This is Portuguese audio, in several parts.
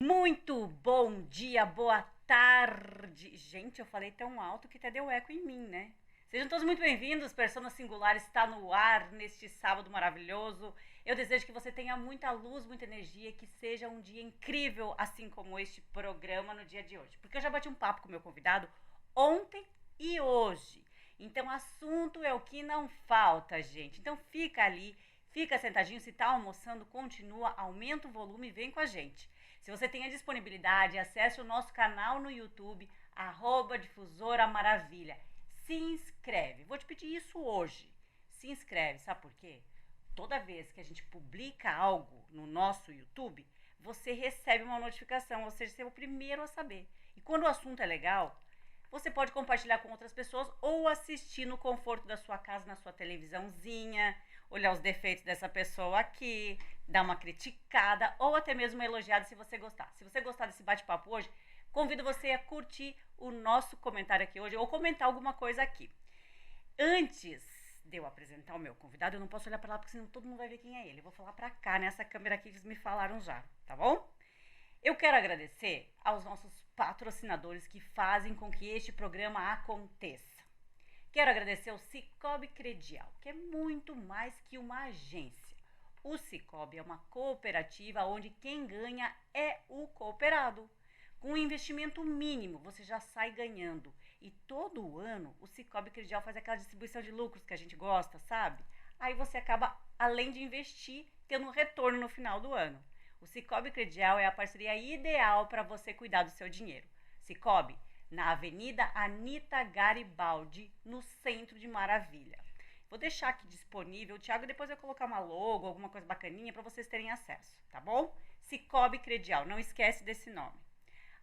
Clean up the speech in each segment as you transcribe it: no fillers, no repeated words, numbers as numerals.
Muito bom dia, boa tarde. Gente, eu falei tão alto que até deu eco em mim, né? Sejam todos muito bem-vindos. Persona Singular está no ar neste sábado maravilhoso. Eu desejo que você tenha muita luz, muita energia, que seja um dia incrível, assim como este programa no dia de hoje. Porque eu já bati um papo com o meu convidado ontem e hoje. Então, assunto é o que não falta, gente. Então, fica ali, fica sentadinho. Se tá almoçando, continua, aumenta o volume e vem com a gente. Se você tem a disponibilidade, acesse o nosso canal no YouTube, Difusora Maravilha. Se inscreve. Vou te pedir isso hoje. Se inscreve, sabe por quê? Toda vez que a gente publica algo no nosso YouTube, você recebe uma notificação, ou seja, você é o primeiro a saber. E quando o assunto é legal, você pode compartilhar com outras pessoas ou assistir no conforto da sua casa, na sua televisãozinha, olhar os defeitos dessa pessoa aqui, dar uma criticada ou até mesmo uma elogiada se você gostar. Se você gostar desse bate-papo hoje, convido você a curtir o nosso comentário aqui hoje ou comentar alguma coisa aqui. Antes de eu apresentar o meu convidado, eu não posso olhar para lá porque senão todo mundo vai ver quem é ele. Eu vou falar para cá, nessa câmera aqui que eles me falaram já, tá bom? Eu quero agradecer aos nossos patrocinadores que fazem com que este programa aconteça. Quero agradecer ao Cicobi Credial, que é muito mais que uma agência. O Cicobi é uma cooperativa onde quem ganha é o cooperado. Com um investimento mínimo, você já sai ganhando. E todo ano, o Cicobi Credial faz aquela distribuição de lucros que a gente gosta, sabe? Aí você acaba, além de investir, tendo um retorno no final do ano. O Cicobi Credial é a parceria ideal para você cuidar do seu dinheiro. Cicobi, na Avenida Anita Garibaldi, no centro de Maravilha. Vou deixar aqui disponível, o Thiago depois vai colocar uma logo, alguma coisa bacaninha para vocês terem acesso, tá bom? Cicobi Credial, não esquece desse nome.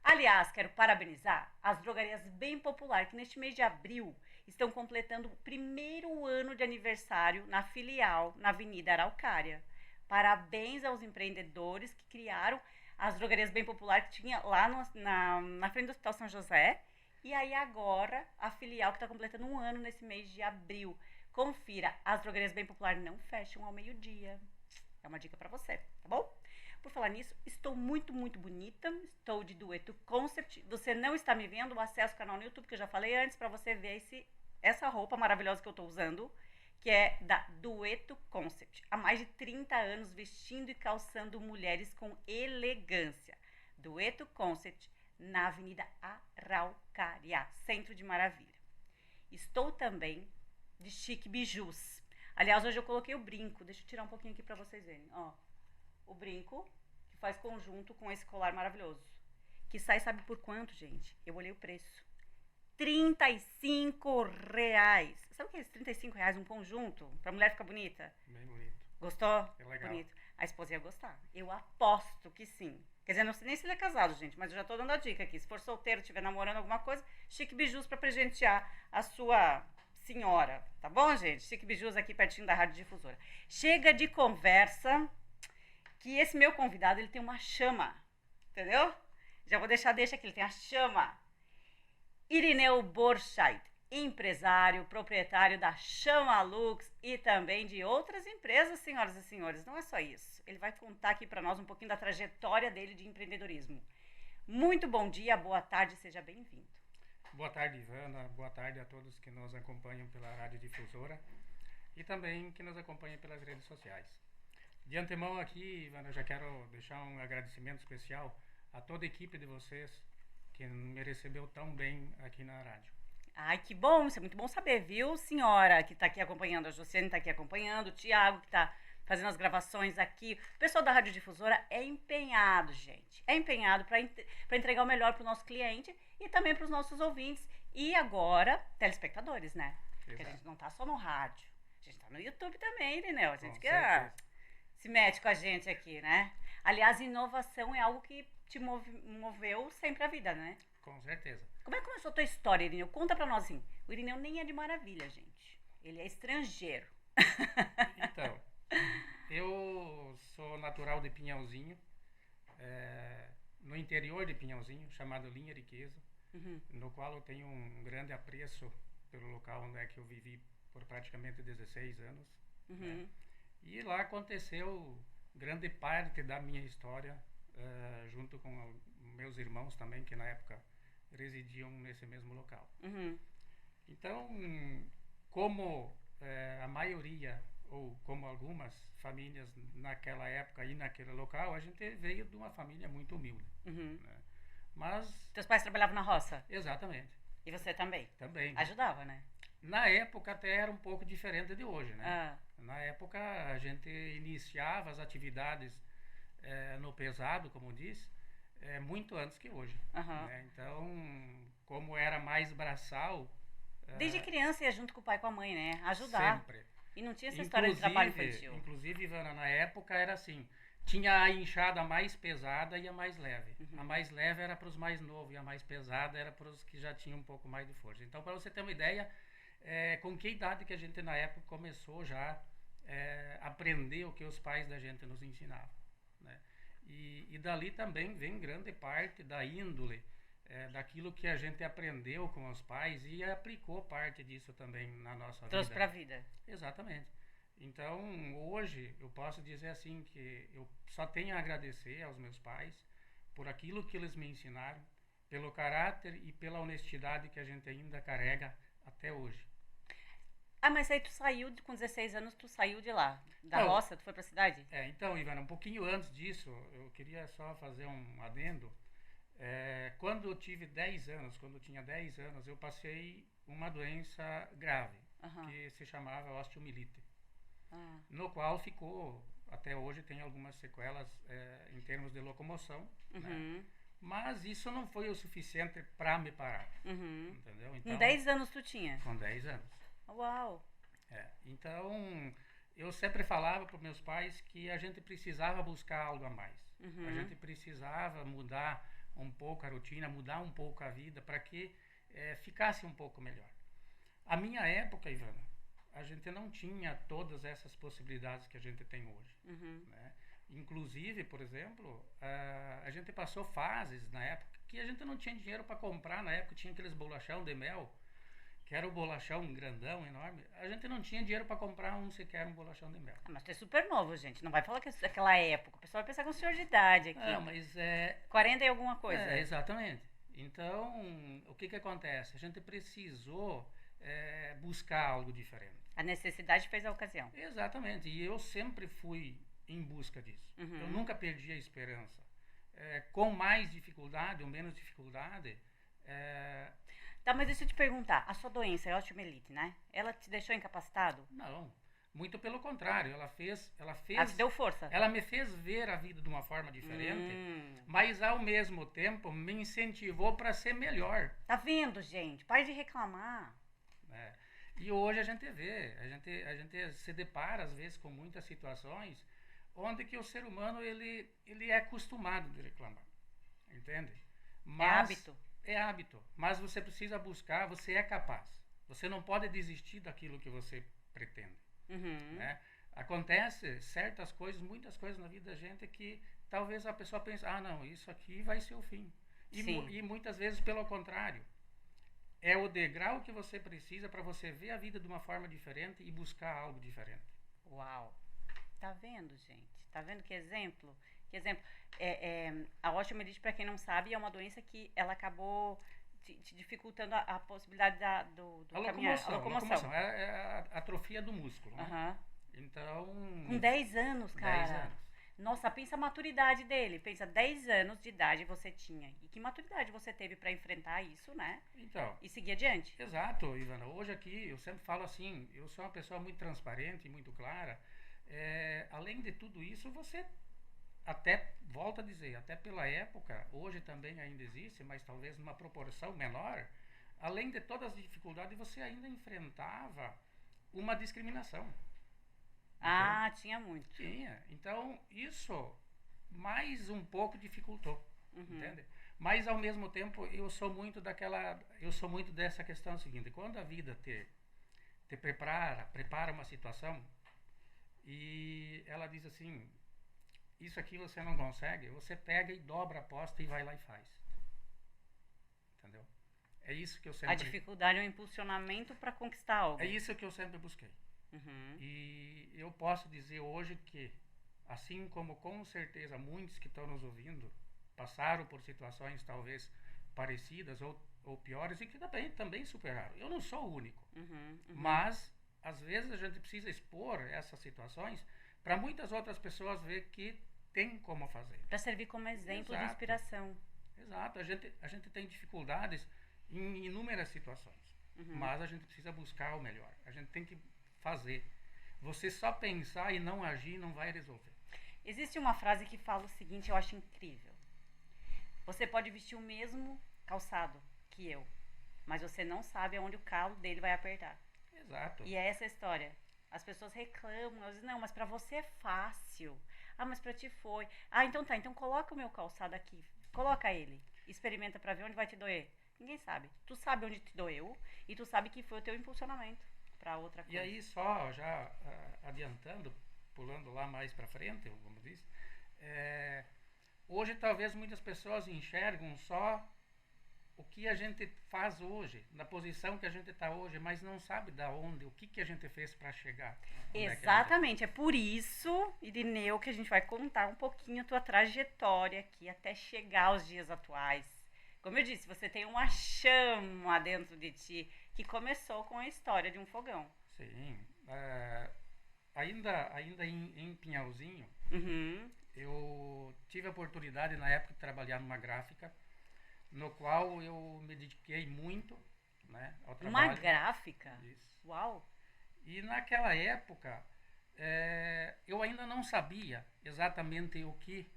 Aliás, quero parabenizar as drogarias Bem Popular, que neste mês de abril estão completando o primeiro ano de aniversário na filial na Avenida Araucária. Parabéns aos empreendedores que criaram as drogarias Bem Popular que tinha lá na frente do Hospital São José. E aí agora a filial que está completando um ano nesse mês de abril. Confira, as drogarias Bem Popular não fecham ao meio-dia. É uma dica para você, tá bom? Por falar nisso, estou muito, muito bonita. Estou de Dueto Concept. Você não está me vendo? Acesse o canal no YouTube, que eu já falei antes, para você ver essa roupa maravilhosa que eu estou usando, que é da Dueto Concept. Há mais de 30 anos vestindo e calçando mulheres com elegância. Dueto Concept, na Avenida Araucária, centro de Maravilha. Estou também de Chique Bijus. Aliás, hoje eu coloquei o brinco. Deixa eu tirar um pouquinho aqui para vocês verem. Ó, o brinco que faz conjunto com esse colar maravilhoso. Que sai, sabe por quanto, gente? Eu olhei o preço. R$ 35. Sabe o que é R$ 35 um conjunto? Pra mulher ficar bonita? Bem bonito. Gostou? É legal. Bonito. A esposa ia gostar. Eu aposto que sim. Quer dizer, não sei nem se ele é casado, gente, mas eu já tô dando a dica aqui. Se for solteiro, estiver namorando alguma coisa, Chique Bijus pra presentear a sua senhora. Tá bom, gente? Chique Bijus aqui pertinho da Rádio Difusora. Chega de conversa, que esse meu convidado, ele tem uma chama. Entendeu? Já vou deixa aqui, ele tem a chama. Irineu Borchardt, empresário, proprietário da Chama Lux e também de outras empresas, senhoras e senhores. Não é só isso. Ele vai contar aqui para nós um pouquinho da trajetória dele de empreendedorismo. Muito bom dia, boa tarde, seja bem-vindo. Boa tarde, Ivana. Boa tarde a todos que nos acompanham pela Rádio Difusora e também que nos acompanham pelas redes sociais. De antemão aqui, Ivana, eu já quero deixar um agradecimento especial a toda a equipe de vocês que me recebeu tão bem aqui na rádio. Ai, que bom, isso é muito bom saber, viu, senhora, que está aqui acompanhando, a Josiane está aqui acompanhando, o Thiago que está fazendo as gravações aqui. O pessoal da Rádio Difusora é empenhado, gente, é empenhado para entregar o melhor para o nosso cliente e também para os nossos ouvintes e agora, telespectadores, né? Porque a gente não está só no rádio, a gente está no YouTube também, entendeu? A gente se mete com a gente aqui, né? Aliás, inovação é algo que te moveu sempre a vida, né? Com certeza. Como é que começou a tua história, Irineu? Conta pra nós, assim. O Irineu nem é de Maravilha, gente. Ele é estrangeiro. Então, eu sou natural de Pinhalzinho, no interior de Pinhalzinho, chamado Linha de Queso, no qual eu tenho um grande apreço pelo local onde é que eu vivi por praticamente 16 anos. Né? E lá aconteceu grande parte da minha história junto com meus irmãos também, que na época residiam nesse mesmo local. Uhum. Então, como a maioria, ou como algumas famílias naquela época e naquele local, a gente veio de uma família muito humilde. Uhum. Né? Mas... Teus pais trabalhavam na roça? Exatamente. E você também? Também. Ajudava, né? Na época até era um pouco diferente de hoje, né? Ah. Na época a gente iniciava as atividades no pesado, como diz, muito antes que hoje. Uhum. Né? Então, como era mais braçal... Desde criança ia junto com o pai e com a mãe, né? Ajudar. Sempre. E não tinha essa história de trabalho infantil. Inclusive, Ivana, na época era assim, tinha a enxada mais pesada e a mais leve. Uhum. A mais leve era para os mais novos e a mais pesada era para os que já tinham um pouco mais de força. Então, para você ter uma ideia, com que idade que a gente na época começou já a aprender o que os pais da gente nos ensinavam. Né? E dali também vem grande parte da índole, daquilo que a gente aprendeu com os pais e aplicou parte disso também na nossa vida. Trouxe para a vida. Exatamente. Então, hoje, eu posso dizer assim que eu só tenho a agradecer aos meus pais por aquilo que eles me ensinaram, pelo caráter e pela honestidade que a gente ainda carrega até hoje. Ah, mas aí tu saiu, com 16 anos, tu saiu de lá, da roça, tu foi pra cidade? Então, Ivana, um pouquinho antes disso, eu queria só fazer um adendo. Quando eu tive 10 anos, quando eu tinha 10 anos, eu passei uma doença grave, que se chamava osteomielite, no qual ficou, até hoje tem algumas sequelas em termos de locomoção, né? Mas isso não foi o suficiente para me parar, entendeu? Então, com 10 anos tu tinha? Com 10 anos. Uau! Então, eu sempre falava para meus pais que a gente precisava buscar algo a mais. A gente precisava mudar um pouco a rotina, mudar um pouco a vida para que ficasse um pouco melhor. A minha época, Ivana, a gente não tinha todas essas possibilidades que a gente tem hoje. Né? Inclusive, por exemplo, a gente passou fases na época que a gente não tinha dinheiro para comprar. Na época tinha aqueles bolachão de mel, que era o bolachão grandão, enorme. A gente não tinha dinheiro para comprar sequer um bolachão de mel. Mas tu é super novo, gente. Não vai falar que é daquela época. O pessoal vai pensar que é um senhor de idade aqui. Não, mas 40 e alguma coisa. Exatamente. Então, o que acontece? A gente precisou buscar algo diferente. A necessidade fez a ocasião. Exatamente. E eu sempre fui em busca disso. Eu nunca perdi a esperança. Com mais dificuldade ou menos dificuldade... Tá, mas deixa eu te perguntar, a sua doença é osteomielite, né? Ela te deixou incapacitado? Não, muito pelo contrário, ela fez... Ela te deu força? Ela me fez ver a vida de uma forma diferente, mas ao mesmo tempo me incentivou para ser melhor. Tá vendo, gente? Pare de reclamar. E hoje a gente vê, a gente se depara às vezes com muitas situações onde que o ser humano ele é acostumado de reclamar, entende? Mas, é hábito. É hábito, mas você precisa buscar, você é capaz. Você não pode desistir daquilo que você pretende. Né? Acontece certas coisas, muitas coisas na vida da gente que talvez a pessoa pense, não, isso aqui vai ser o fim. E muitas vezes pelo contrário. É o degrau que você precisa para você ver a vida de uma forma diferente e buscar algo diferente. Uau! Tá vendo, gente? Tá vendo que exemplo? Que exemplo. A osteomielite, para quem não sabe, é uma doença que ela acabou te dificultando a possibilidade do caminhar. A locomoção. É a atrofia do músculo, né? Então... Com 10 anos, cara. 10 anos. Nossa, pensa a maturidade dele. Pensa, 10 anos de idade você tinha. E que maturidade você teve para enfrentar isso, né? Então... E seguir adiante. Exato, Ivana. Hoje aqui, eu sempre falo assim, eu sou uma pessoa muito transparente e muito clara. Além de tudo isso, você... Até, volto a dizer, até pela época, hoje também ainda existe, mas talvez numa proporção menor, além de todas as dificuldades, você ainda enfrentava uma discriminação. Entende? Tinha muito. Tinha. Então, isso mais um pouco dificultou, entende? Mas, ao mesmo tempo, eu sou muito dessa questão seguinte, quando a vida te prepara uma situação, e ela diz assim... Isso aqui você não consegue, você pega e dobra a aposta e vai lá e faz. Entendeu? É isso que eu sempre... A dificuldade é um impulsionamento para conquistar algo. É isso que eu sempre busquei. E eu posso dizer hoje que assim como com certeza muitos que estão nos ouvindo passaram por situações talvez parecidas ou piores e que também superaram. Eu não sou o único, mas às vezes a gente precisa expor essas situações para muitas outras pessoas ver que tem como fazer. Para servir como exemplo de inspiração. Exato. A gente tem dificuldades em inúmeras situações, mas a gente precisa buscar o melhor. A gente tem que fazer. Você só pensar e não agir não vai resolver. Existe uma frase que fala o seguinte, eu acho incrível. Você pode vestir o mesmo calçado que eu, mas você não sabe aonde o calo dele vai apertar. Exato. E é essa a história. As pessoas reclamam, elas dizem, não, mas pra você é fácil. Ah, mas pra ti foi. Ah, então tá, então coloca o meu calçado aqui. Coloca ele. Experimenta pra ver onde vai te doer. Ninguém sabe. Tu sabe onde te doeu e tu sabe que foi o teu impulsionamento pra outra coisa. E aí só já adiantando, pulando lá mais pra frente, como diz, hoje talvez muitas pessoas enxergam só o que a gente faz hoje, na posição que a gente está hoje, mas não sabe da onde, o que a gente fez para chegar. Exatamente, é por isso, Irineu, que a gente vai contar um pouquinho a tua trajetória aqui até chegar aos dias atuais. Como eu disse, você tem uma chama dentro de ti que começou com a história de um fogão. Sim, ainda em Pinhalzinho, eu tive a oportunidade na época de trabalhar numa gráfica, no qual eu me dediquei muito, né, ao trabalho. Uma gráfica? Isso. Uau! E naquela época, eu ainda não sabia exatamente o que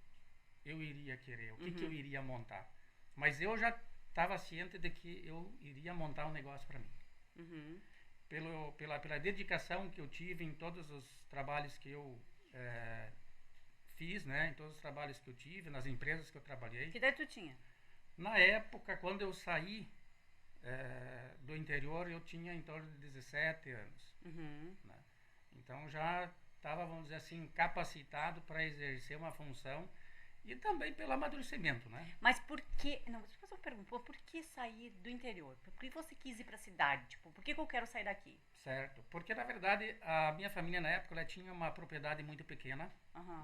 eu iria querer, o que eu iria montar. Mas eu já estava ciente de que eu iria montar um negócio para mim. Pela dedicação que eu tive em todos os trabalhos que eu fiz, né, em todos os trabalhos que eu tive, nas empresas que eu trabalhei. Que idade tu tinha? Na época, quando eu saí do interior, eu tinha em torno de 17 anos. Né? Então já estava, vamos dizer assim, capacitado para exercer uma função e também pelo amadurecimento, né? Mas por que... Não, deixa eu fazer uma pergunta. Por que sair do interior? Por que você quis ir para a cidade? Tipo, por que eu quero sair daqui? Certo. Porque, na verdade, a minha família, na época, ela tinha uma propriedade muito pequena,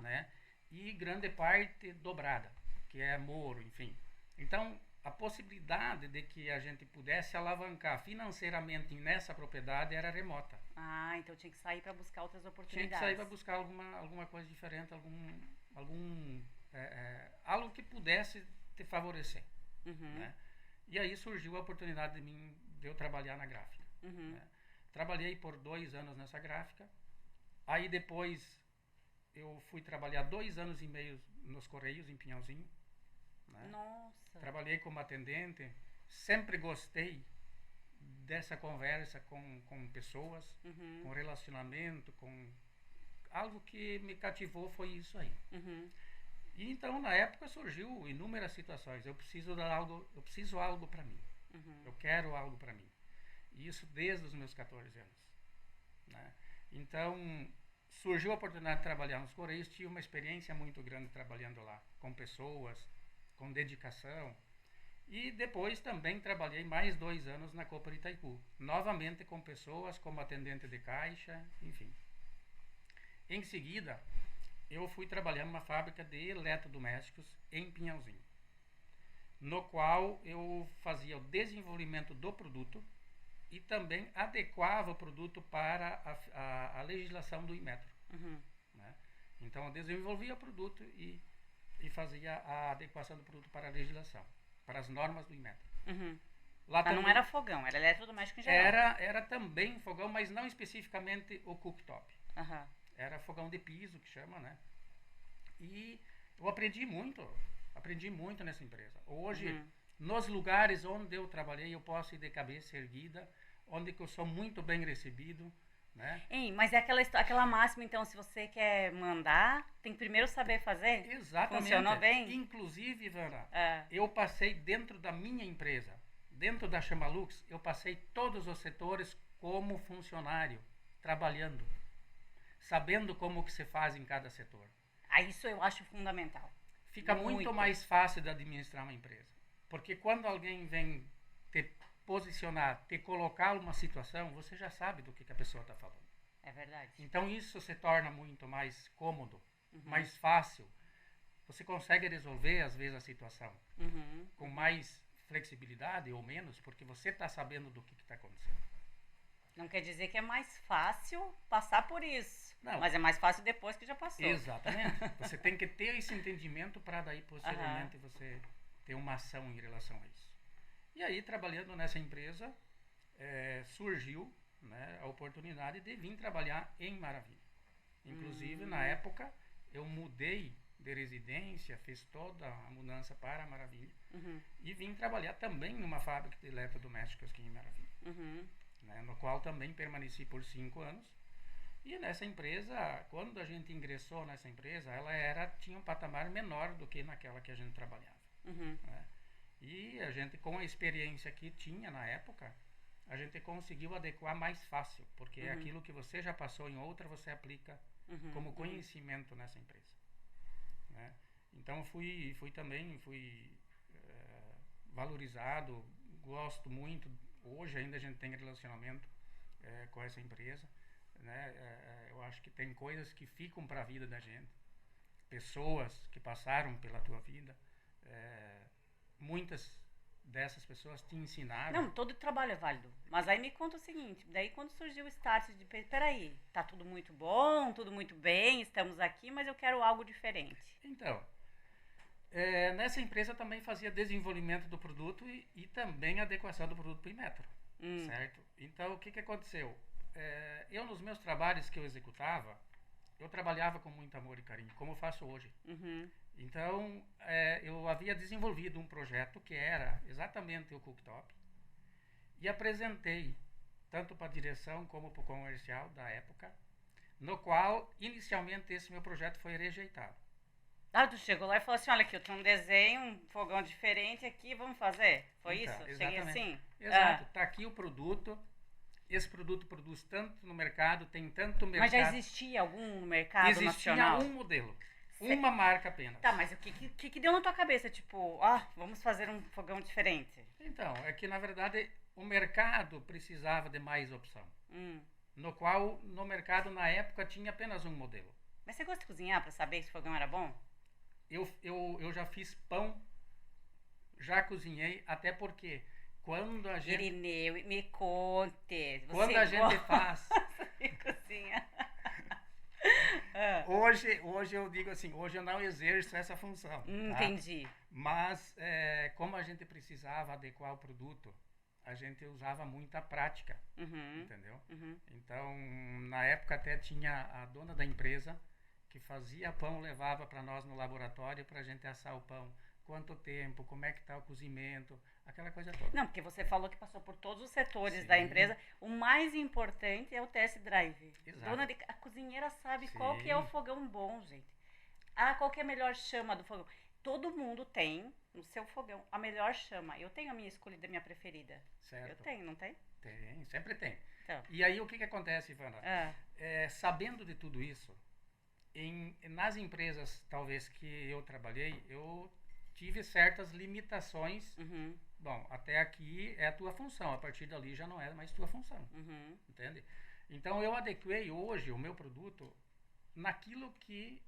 né? E grande parte dobrada, que é moro, enfim. Então, a possibilidade de que a gente pudesse alavancar financeiramente nessa propriedade era remota. Ah, então tinha que sair para buscar outras oportunidades. Tinha que sair para buscar alguma coisa diferente, algo que pudesse te favorecer. Né? E aí surgiu a oportunidade de eu trabalhar na gráfica. Né? Trabalhei por 2 anos nessa gráfica. Aí depois eu fui trabalhar 2 anos e meio nos Correios, em Pinhalzinho. Né? Nossa! Trabalhei como atendente, sempre gostei dessa conversa com pessoas, com relacionamento, com algo que me cativou foi isso aí. E então na época surgiu inúmeras situações. Eu preciso algo para mim. Eu quero algo para mim. E isso desde os meus 14 anos. Né? Então surgiu a oportunidade de trabalhar nos Correios, tive uma experiência muito grande trabalhando lá, com pessoas, com dedicação. E depois também trabalhei mais 2 anos na Copa de Itaipu, novamente com pessoas, como atendente de caixa, enfim. Em seguida, eu fui trabalhar numa fábrica de eletrodomésticos em Pinhalzinho, no qual eu fazia o desenvolvimento do produto e também adequava o produto para a legislação do Inmetro. Né? Então eu desenvolvia o produto e fazia a adequação do produto para a legislação, para as normas do Inmetro. Lá mas também, não era fogão, era eletrodoméstico em geral. Era também fogão, mas não especificamente o cooktop. Era fogão de piso, que chama, né? E eu aprendi muito nessa empresa. Hoje, nos lugares onde eu trabalhei, eu posso ir de cabeça erguida, onde que eu sou muito bem recebido, né? Ei, mas é aquela máxima, então, se você quer mandar, tem que primeiro saber fazer? Exatamente. Funcionou bem? Inclusive, Ivana, eu passei dentro da minha empresa, dentro da Chamalux, eu passei todos os setores como funcionário, trabalhando, sabendo como que se faz em cada setor. Isso eu acho fundamental. Fica muito mais fácil de administrar uma empresa. Porque quando alguém vem te posicionar, te colocar numa situação, você já sabe do que a pessoa está falando. É verdade. Então isso se torna muito mais cômodo. mais fácil. Você consegue resolver, às vezes, a situação com mais flexibilidade ou menos, porque você está sabendo do que está acontecendo. Não quer dizer que é mais fácil passar por isso. Não. Mas é mais fácil depois que já passou. Exatamente. Você tem que ter esse entendimento para daí, posteriormente, você ter uma ação em relação a isso. E aí, trabalhando nessa empresa, surgiu, né, a oportunidade de vir trabalhar em Maravilha. Inclusive, na época, eu mudei de residência, fiz toda a mudança para Maravilha e vim trabalhar também numa fábrica de eletrodomésticos aqui em Maravilha, né, no qual também permaneci por 5 anos. E nessa empresa, quando a gente ingressou nessa empresa, ela tinha um patamar menor do que naquela que a gente trabalhava. Né? E a gente, com a experiência que tinha na época, a gente conseguiu adequar mais fácil, porque aquilo que você já passou em outra, você aplica como conhecimento nessa empresa. Né? Então fui valorizado, gosto muito. Hoje ainda a gente tem relacionamento com essa empresa. Né? Eu acho que tem coisas que ficam para a vida da gente, pessoas que passaram pela tua vida, muitas dessas pessoas te ensinaram. Não, todo trabalho é válido. Mas aí me conta o seguinte, daí quando surgiu o start de, peraí, tá tudo muito bom, tudo muito bem, estamos aqui, mas eu quero algo diferente. Então, nessa empresa também fazia desenvolvimento do produto e também adequação do produto para o Inmetro, certo? Então, o que aconteceu? Eu, nos meus trabalhos que eu executava, eu trabalhava com muito amor e carinho, como eu faço hoje. Então, eu havia desenvolvido um projeto que era exatamente o cooktop e apresentei tanto para a direção como para o comercial da época, no qual, inicialmente, esse meu projeto foi rejeitado. Ah, tu chegou lá e falou assim, olha aqui, eu tenho um desenho, um fogão diferente aqui, vamos fazer? Foi então, isso? Cheguei assim? Exato, tá aqui o produto. Esse produto produz tanto no mercado, tem tanto mercado. Mas já existia algum no mercado nacional? Existia um modelo, uma marca apenas. Tá, mas o que deu na tua cabeça? Tipo, vamos fazer um fogão diferente. Então, é que na verdade o mercado precisava de mais opção. No qual, no mercado na época, tinha apenas um modelo. Mas você gosta de cozinhar para saber se o fogão era bom? Eu já fiz pão, já cozinhei, até porque quando a gente... Irineu, me conte. Quando a gente faz... cozinha. Hoje eu digo assim, hoje eu não exerço essa função. Tá? Entendi. Mas como a gente precisava adequar o produto, a gente usava muita prática, entendeu? Então, na época até tinha a dona da empresa que fazia pão, levava para nós no laboratório para a gente assar o pão. Quanto tempo, como é que está o cozimento, aquela coisa toda. Não, porque você falou que passou por todos os setores da empresa. O mais importante é o test drive. Exato. A cozinheira sabe qual que é o fogão bom, gente. Qual que é a melhor chama do fogão. Todo mundo tem no seu fogão a melhor chama. Eu tenho a minha escolhida, a minha preferida. Certo. Eu tenho, não tem? Tem, sempre tem. Então. E aí o que acontece, Ivana? Sabendo de tudo isso, nas empresas talvez que eu trabalhei, eu tive certas limitações. Bom, até aqui é a tua função, a partir dali já não é mais tua função. Entende? Então eu adequei hoje o meu produto naquilo que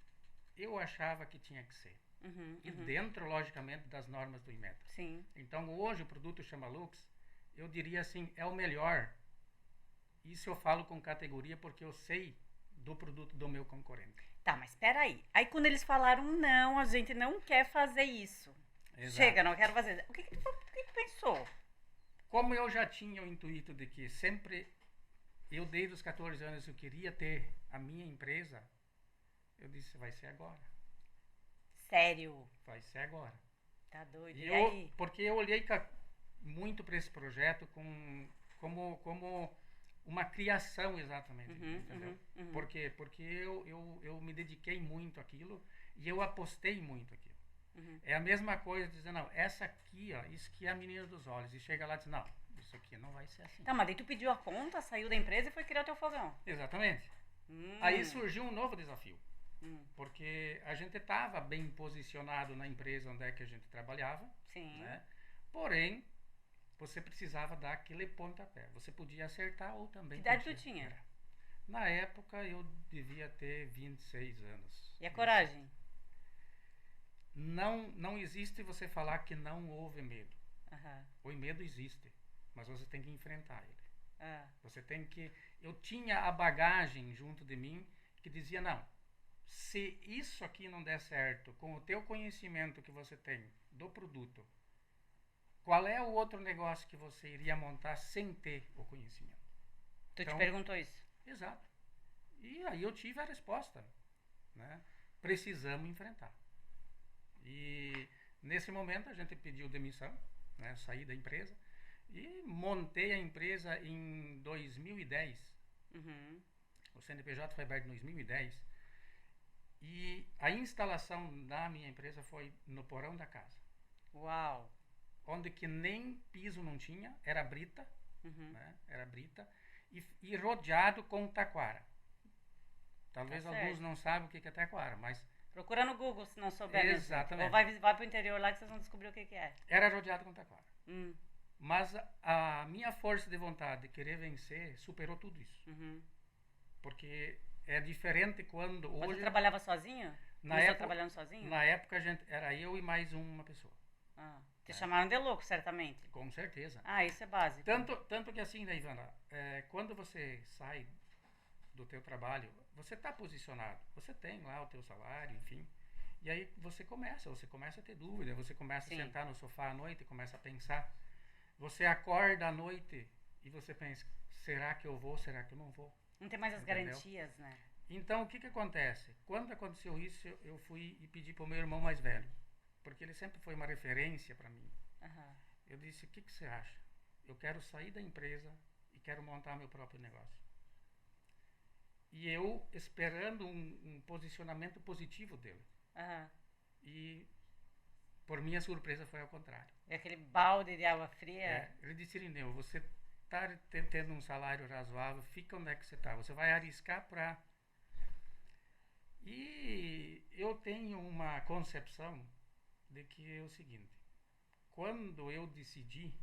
eu achava que tinha que ser. E dentro, logicamente, das normas do Inmetro. Sim. Então hoje o produto chama Lux, eu diria assim, é o melhor. Isso eu falo com categoria porque eu sei do produto do meu concorrente. Tá, mas espera aí. Aí quando eles falaram, não, a gente não quer fazer isso. Exato. Chega, não quero fazer. O que tu pensou? Como eu já tinha o intuito de que sempre, eu desde os 14 anos, eu queria ter a minha empresa, eu disse, vai ser agora. Sério? Vai ser agora. Tá doido. E aí? Porque eu olhei muito para esse projeto como uma criação, exatamente, entendeu? Por quê? Porque eu me dediquei muito àquilo e eu apostei muito àquilo. É a mesma coisa dizer, não, essa aqui, ó, isso aqui é a menina dos olhos. E chega lá e diz, não, isso aqui não vai ser assim. Tá, mas daí tu pediu a conta, saiu da empresa e foi criar o teu fogão. Exatamente. Aí surgiu um novo desafio. Porque a gente estava bem posicionado na empresa onde é que a gente trabalhava. Sim. Né? Porém, você precisava dar aquele pontapé. Você podia acertar ou também... Que idade tu tinha? Na época eu devia ter 26 anos. E a coragem? Não existe você falar que não houve medo. Aham. O medo existe, mas você tem que enfrentar ele. Ah, Você tem que... Eu tinha a bagagem junto de mim que dizia, não, se isso aqui não der certo com o teu conhecimento que você tem do produto, qual é o outro negócio que você iria montar sem ter o conhecimento? tu Então, te perguntou isso? exato. E aí eu tive a resposta, né? Precisamos enfrentar. E nesse momento a gente pediu demissão, né? Saí da empresa e montei a empresa em 2010. Uhum. O CNPJ foi aberto em 2010 e a instalação da minha empresa foi no porão da casa, Uau. onde que nem piso não tinha, era brita, Uhum. né? Era brita e rodeado com taquara. Talvez Tá alguns certo. não saibam o que é taquara, mas Procura no Google se não souber mesmo. exatamente. Ou vai pro interior lá que vocês vão descobrir o que é. Era rodeado com taquara. Hum. Mas a minha força de vontade de querer vencer superou tudo isso. Uhum. Porque é diferente quando Mas hoje... você trabalhava sozinho? Na Começou época, trabalhando sozinho? na época era eu e mais uma pessoa. Ah, te chamaram de louco, certamente. Com certeza. Ah, isso é básico. Tanto que assim, né, Ivana, quando você sai do teu trabalho, você está posicionado. Você tem lá o teu salário, enfim. E aí você começa a ter dúvida, você começa Sim. a sentar no sofá à noite e começa a pensar. Você acorda à noite e você pensa, será que eu vou, será que eu não vou? Não tem mais as Entendeu? garantias, né? Então, o que acontece? Quando aconteceu isso, eu fui e pedi para o meu irmão mais velho, porque ele sempre foi uma referência para mim. Aham. Eu disse, o que você acha? Eu quero sair da empresa e quero montar meu próprio negócio. E eu esperando um posicionamento positivo dele. Aham. E, por minha surpresa, foi ao contrário. E aquele balde de água fria. Ele disse, Irineu, você está tendo um salário razoável, fica onde é que você está. Você vai arriscar para... E eu tenho uma concepção de que é o seguinte, quando eu decidi,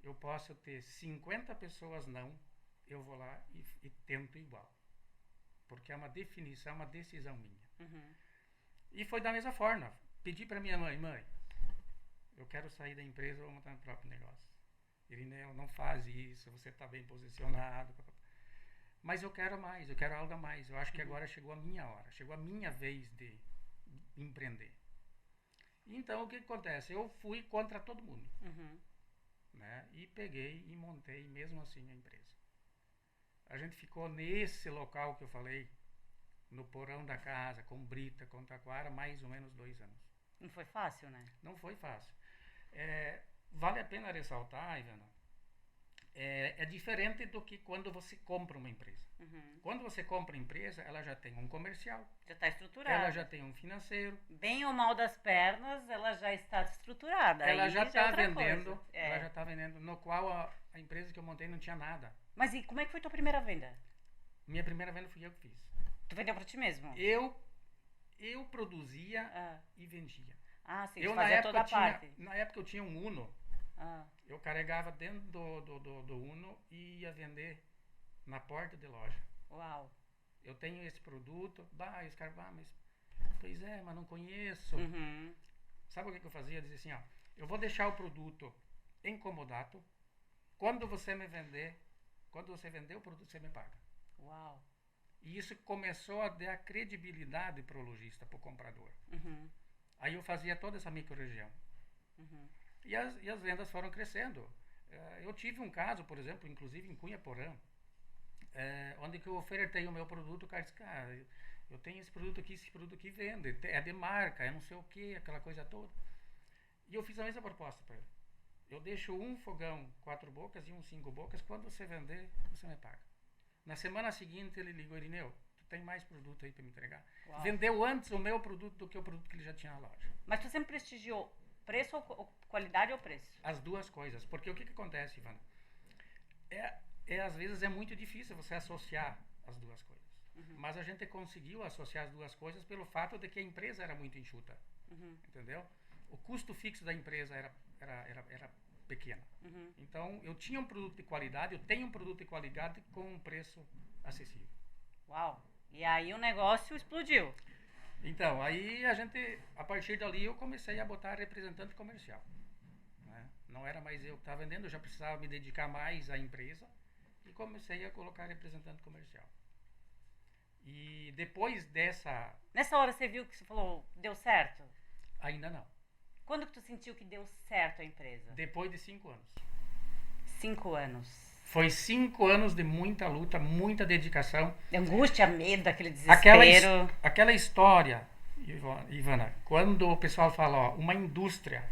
eu posso ter 50 pessoas não, eu vou lá e tento igual. Porque é uma definição, uma decisão minha. Uhum. E foi da mesma forma. Pedi para minha mãe, eu quero sair da empresa, eu vou montar meu próprio negócio. Irineu, não faz isso, você está bem posicionado. Mas eu quero mais, eu quero algo a mais. Eu acho que agora chegou a minha hora, chegou a minha vez de empreender. Então, o que acontece? Eu fui contra todo mundo. Uhum. Né? E peguei e montei mesmo assim a empresa. A gente ficou nesse local que eu falei, no porão da casa, com brita, com taquara, mais ou menos 2 anos. Não foi fácil, né? Não foi fácil. Vale a pena ressaltar, Ivana, é diferente do que quando você compra uma empresa. Uhum. Quando você compra a empresa, ela já tem um comercial, Já está estruturada. ela já tem um financeiro, Bem ou mal das pernas, ela já está estruturada. ela Aí já é está outra vendendo, coisa. ela já está vendendo, no qual a empresa que eu montei não tinha nada. Mas e como é que foi tua primeira venda? Minha primeira venda fui eu que fiz. Tu vendeu pra ti mesmo? Eu produzia Ah, e vendia. sim, Eu tu na fazia época, toda a parte. na época eu tinha um Uno, Ah, eu carregava dentro do Uno e ia vender na porta de loja. uau. Eu tenho esse produto, os caras, mas... Pois é, mas não conheço. Uhum. Sabe o que eu fazia? Eu dizia assim, ó, eu vou deixar o produto em comodato, quando você vender o produto, você me paga. Uau. E isso começou a dar credibilidade para o lojista, para o comprador. Uhum. Aí eu fazia toda essa micro-região. Uhum. E as vendas foram crescendo. Eu tive um caso, por exemplo, inclusive em Cunha Porã, onde que eu ofertei o meu produto, o cara disse, cara, eu tenho esse produto aqui vende, é de marca, é não sei o que, aquela coisa toda. E eu fiz a mesma proposta para ele. Eu deixo um fogão 4 bocas e um 5 bocas, quando você vender, você me paga. Na semana seguinte ele ligou, Irineu, tu tem mais produto aí para me entregar. Uau. Vendeu antes o meu produto do que o produto que ele já tinha na loja. Mas tu sempre prestigiou preço ou qualidade ou preço? As duas coisas, porque o que acontece, Ivana? Às vezes é muito difícil você associar as duas coisas. Uhum. Mas a gente conseguiu associar as duas coisas pelo fato de que a empresa era muito enxuta. Uhum. Entendeu? O custo fixo da empresa era pequeno. Uhum. Então, eu tinha um produto de qualidade, eu tenho um produto de qualidade com um preço acessível. Uau! E aí o negócio explodiu. Então, aí a partir dali eu comecei a botar representante comercial. Né? Não era mais eu que estava vendendo, eu já precisava me dedicar mais à empresa e comecei a colocar representante comercial. E depois dessa... Nessa hora você viu que você falou, deu certo? Ainda não. Quando que tu sentiu que deu certo a empresa? Depois de 5 anos. 5 anos. Foi 5 anos de muita luta, muita dedicação. Angústia, medo, aquele desespero. Aquela história, Ivana, quando o pessoal fala, ó, uma indústria,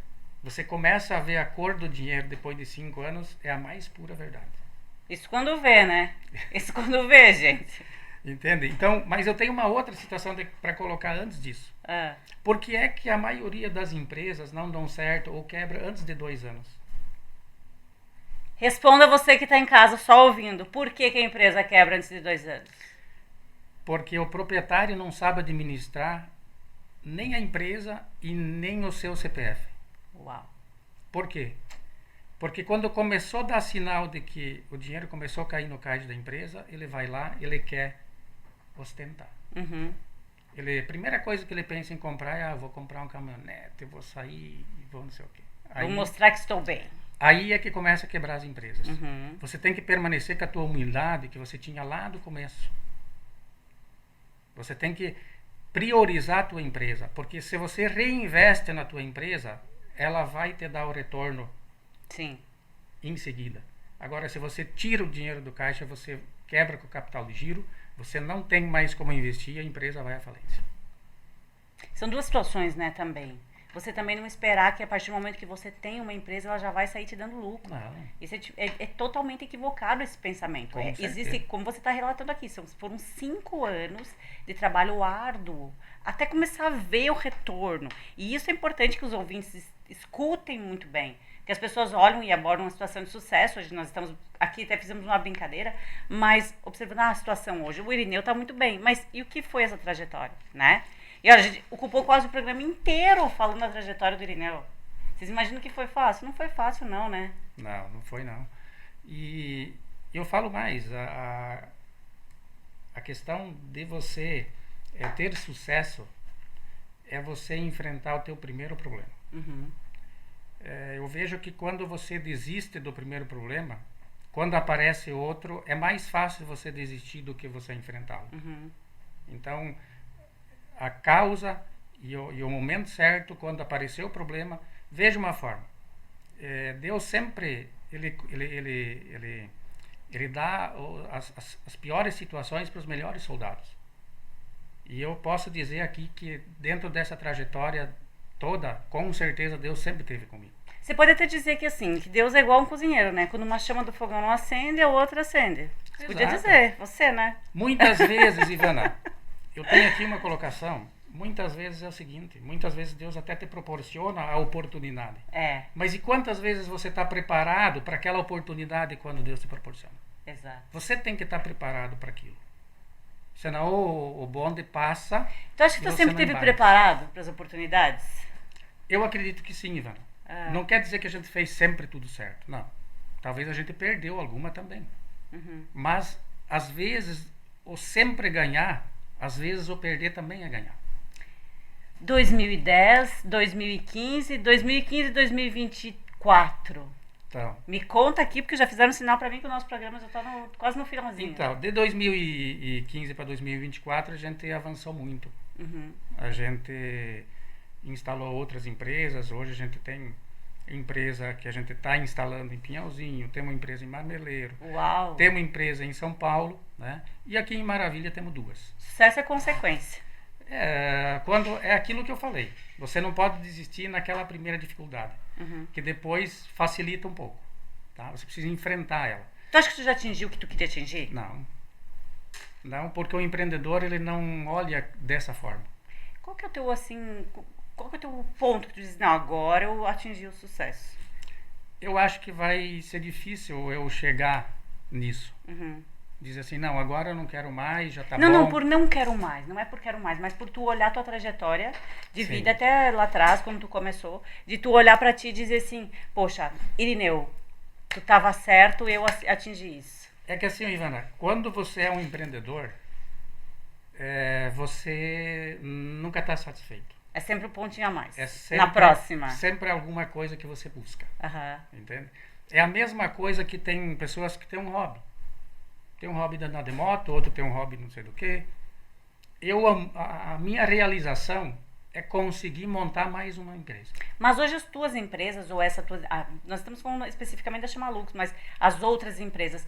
você começa a ver a cor do dinheiro depois de 5 anos, é a mais pura verdade. Isso quando vê, né? Isso quando vê, gente. Entende? Então, mas eu tenho uma outra situação para colocar antes disso. Por que é que a maioria das empresas não dão certo ou quebra antes de 2 anos? Responda você que está em casa só ouvindo. Por que a empresa quebra antes de 2 anos? Porque o proprietário não sabe administrar nem a empresa e nem o seu CPF. Uau. Por quê? Porque quando começou a dar sinal de que o dinheiro começou a cair no caixa da empresa, ele vai lá, ele quer ostentar. Uhum. A primeira coisa que ele pensa em comprar é, vou comprar um caminhonete, vou sair e vou não sei o quê. Vou mostrar que estou bem. Aí é que começa a quebrar as empresas. Uhum. Você tem que permanecer com a tua humildade que você tinha lá do começo. Você tem que priorizar a tua empresa, porque se você reinveste na tua empresa, ela vai te dar o retorno. Sim. Em seguida. Agora, se você tira o dinheiro do caixa, você quebra com o capital de giro, você não tem mais como investir, a empresa vai à falência. São 2 situações, né, também. Você também não esperar que a partir do momento que você tem uma empresa, ela já vai sair te dando lucro. Não. Isso é totalmente equivocado esse pensamento. Existe, como você está relatando aqui, foram 5 anos de trabalho árduo até começar a ver o retorno. E isso é importante que os ouvintes escutem muito bem. Que as pessoas olham e abordam uma situação de sucesso. Hoje nós estamos aqui, até fizemos uma brincadeira, mas observando a situação hoje. O Irineu está muito bem, mas e o que foi essa trajetória, né? E a gente ocupou quase o programa inteiro falando da trajetória do Irineu. Vocês imaginam que foi fácil? Não foi fácil não, né? Não foi não. E eu falo mais, a questão de você ter sucesso é você enfrentar o teu primeiro problema. Uhum. Eu vejo que quando você desiste do primeiro problema, quando aparece outro, é mais fácil você desistir do que você enfrentá-lo. Uhum. Então, a causa e o momento certo, quando apareceu o problema, veja uma forma. Deus sempre, ele dá as piores situações para os melhores soldados. E eu posso dizer aqui que dentro dessa trajetória toda, com certeza Deus sempre esteve comigo. Você pode até dizer que assim, que Deus é igual um cozinheiro, né? Quando uma chama do fogão não acende, a outra acende. Você podia dizer, você, né? Muitas vezes, Ivana, eu tenho aqui uma colocação, muitas vezes é o seguinte, muitas vezes Deus até te proporciona a oportunidade. Mas e quantas vezes você está preparado para aquela oportunidade quando Deus te proporciona? Exato. Você tem que estar preparado para aquilo. Senão o bonde passa. Tu acha que tu sempre esteve preparado para as oportunidades? Eu acredito que sim, Ivana. Não quer dizer que a gente fez sempre tudo certo, não. Talvez a gente perdeu alguma também. Uhum. Mas, às vezes, o sempre ganhar, às vezes o perder também é ganhar. 2010, 2015, 2024. Então, me conta aqui, porque já fizeram sinal para mim que o nosso programa já está quase no finalzinho. Então, de 2015 para 2024 a gente avançou muito. Uhum. A gente instalou outras empresas. Hoje a gente tem empresa que a gente está instalando em Pinhalzinho, temos uma empresa em Marmeleiro. Uau. Temos uma empresa em São Paulo, né? E aqui em Maravilha temos 2. Sucesso é consequência. Quando é aquilo que eu falei, você não pode desistir naquela primeira dificuldade, que depois facilita um pouco, tá? Você precisa enfrentar ela. Tu acha que tu já atingiu o que tu queria atingir? Não, porque o empreendedor ele não olha dessa forma. Qual que é o teu qual que é o teu ponto que tu diz, não, agora eu atingi o sucesso? Eu acho que vai ser difícil eu chegar nisso. Dizer assim, não, agora eu não quero mais, já tá bom. Não, por não quero mais, não é por quero mais, mas por tu olhar a tua trajetória de vida até lá atrás, quando tu começou, de tu olhar pra ti e dizer assim, poxa, Irineu, tu tava certo, eu atingi isso. É que assim, Ivana, quando você é um empreendedor, você nunca está satisfeito. É sempre um pontinho a mais. É Na próxima. sempre alguma coisa que você busca. Aham. Entende? É a mesma coisa que tem pessoas que têm um hobby. Tem um hobby de andar de moto, outro tem um hobby não sei do que. A minha realização é conseguir montar mais uma empresa. Mas hoje as tuas empresas, ou essa tua. Nós estamos falando especificamente da Chamalux, mas as outras empresas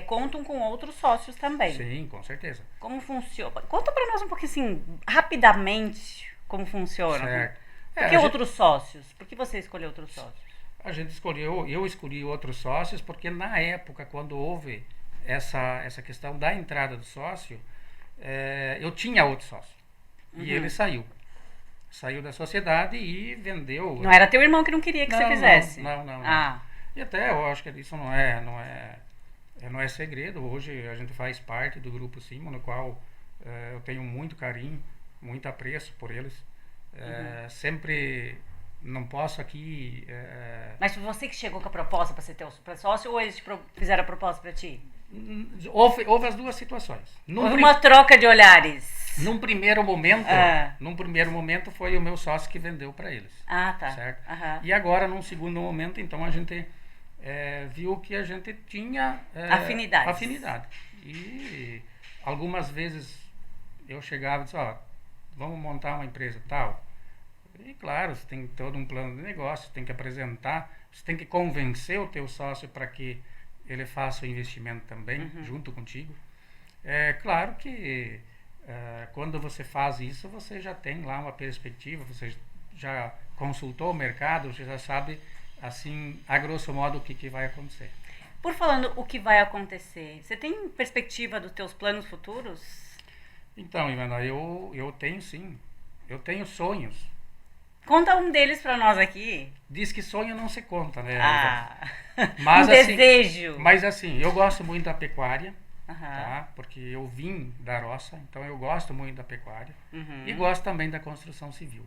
contam com outros sócios também. Sim, com certeza. Como funciona? Conta pra nós um pouquinho assim, rapidamente, como funciona. Certo. Por que outros sócios? Por que você escolheu outros sócios? A gente escolheu, eu escolhi outros sócios, porque na época, quando houve essa questão da entrada do sócio, eu tinha outro sócio. E ele saiu. Saiu da sociedade e vendeu. Não era teu irmão que não queria que você fizesse? Não. E até eu acho que isso não é segredo. Hoje a gente faz parte do Grupo Simo, no qual eu tenho muito carinho, muito apreço por eles. Sempre não posso aqui... Mas foi você que chegou com a proposta para ser teu sócio ou eles fizeram a proposta para ti? Houve as duas situações. Houve uma troca de olhares. Num primeiro momento foi o meu sócio que vendeu para eles. Ah, tá. Certo? E agora, num segundo momento, então a gente viu que a gente tinha afinidade. E algumas vezes eu chegava e disse, vamos montar uma empresa tal. E claro, você tem todo um plano de negócio, tem que apresentar, você tem que convencer o teu sócio para que ele faça o investimento também, junto contigo. É claro que quando você faz isso, você já tem lá uma perspectiva, você já consultou o mercado, você já sabe, assim, a grosso modo, o que vai acontecer. Por falando o que vai acontecer, você tem perspectiva dos teus planos futuros? Então, Ivana, eu tenho sim. Eu tenho sonhos. Conta um deles pra nós aqui. Diz que sonho não se conta, né? Mas, desejo. Mas assim, eu gosto muito da pecuária, tá? Porque eu vim da roça, então eu gosto muito da pecuária. E gosto também da construção civil.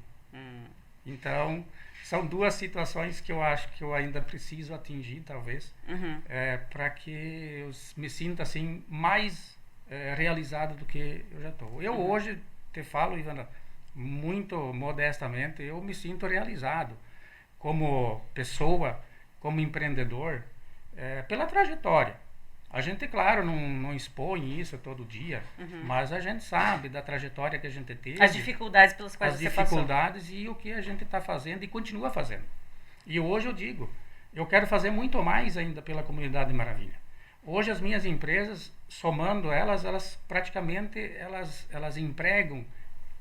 Então, são duas situações que eu acho que eu ainda preciso atingir, talvez, para que eu me sinta assim, mais realizado do que eu já estou. Eu hoje te falo, Ivana, muito modestamente, eu me sinto realizado como pessoa, como empreendedor, pela trajetória. A gente, claro, não expõe isso todo dia, mas a gente sabe da trajetória que a gente teve. As dificuldades pelas quais você passou. As dificuldades e o que a gente está fazendo e continua fazendo. E hoje eu digo, eu quero fazer muito mais ainda pela comunidade de Maravilha. Hoje as minhas empresas, somando elas praticamente, elas empregam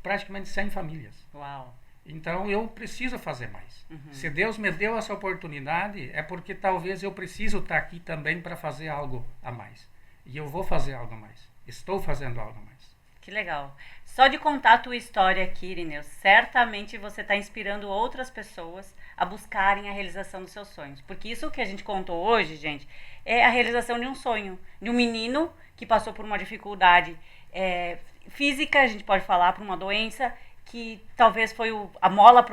praticamente 100 famílias. Uau! Então eu preciso fazer mais. Se Deus me deu essa oportunidade, é porque talvez eu preciso estar aqui também para fazer algo a mais. E eu vou fazer algo a mais. Estou fazendo algo a mais. Que legal. Só de contar a tua história aqui, Irineu, certamente você está inspirando outras pessoas a buscarem a realização dos seus sonhos. Porque isso que a gente contou hoje, gente, é a realização de um sonho. De um menino que passou por uma dificuldade física, a gente pode falar, por uma doença, que talvez foi a mola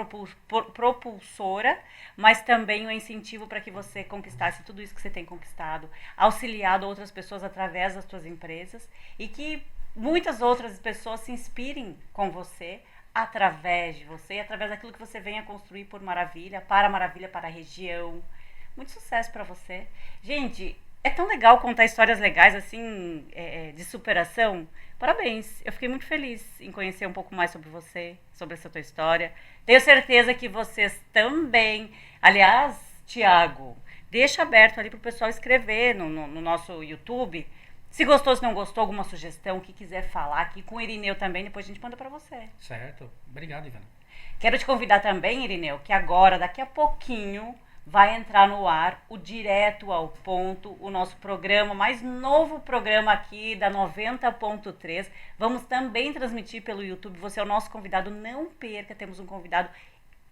propulsora, mas também o incentivo para que você conquistasse tudo isso que você tem conquistado, auxiliado outras pessoas através das suas empresas e que muitas outras pessoas se inspirem com você, através de você, através daquilo que você venha construir por Maravilha, para a região. Muito sucesso para você. Gente, é tão legal contar histórias legais assim, de superação. Parabéns, eu fiquei muito feliz em conhecer um pouco mais sobre você, sobre essa tua história. Tenho certeza que vocês também. Aliás, Tiago, deixa aberto ali para o pessoal escrever no nosso YouTube. Se gostou, se não gostou, alguma sugestão, o que quiser falar aqui com o Irineu também, depois a gente manda para você. Certo, obrigado, Ivana. Quero te convidar também, Irineu, que agora, daqui a pouquinho, vai entrar no ar o Direto ao Ponto, o nosso programa, mais novo programa aqui da 90.3. Vamos também transmitir pelo YouTube, você é o nosso convidado, não perca, temos um convidado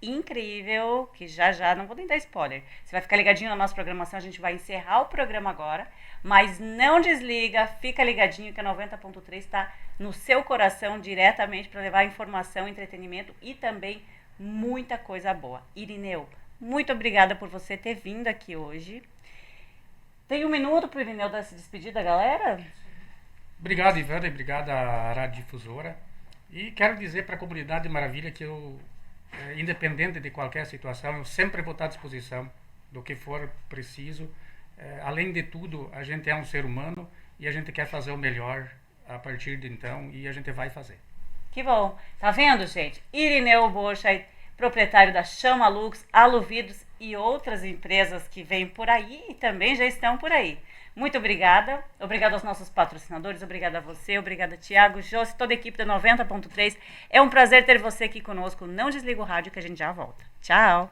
incrível, que já, não vou nem dar spoiler, você vai ficar ligadinho na nossa programação, a gente vai encerrar o programa agora, mas não desliga, fica ligadinho que a 90.3 está no seu coração diretamente para levar informação, entretenimento e também muita coisa boa. Irineu, muito obrigada por você ter vindo aqui hoje. Tem um minuto para o Irineu dar se despedir da galera? Obrigado, Ivana, e obrigado à Rádio Difusora. E quero dizer para a comunidade de Maravilha que eu, independente de qualquer situação, eu sempre vou estar à disposição do que for preciso. Além de tudo, a gente é um ser humano e a gente quer fazer o melhor a partir de então e a gente vai fazer. Que bom. Tá vendo, gente? Irineu Bocha, proprietário da Chama Lux, Aluvidros e outras empresas que vêm por aí e também já estão por aí. Muito obrigada. Obrigada aos nossos patrocinadores, obrigada a você, obrigada Tiago, Josi, toda a equipe da 90.3. É um prazer ter você aqui conosco. Não desliga o rádio que a gente já volta. Tchau!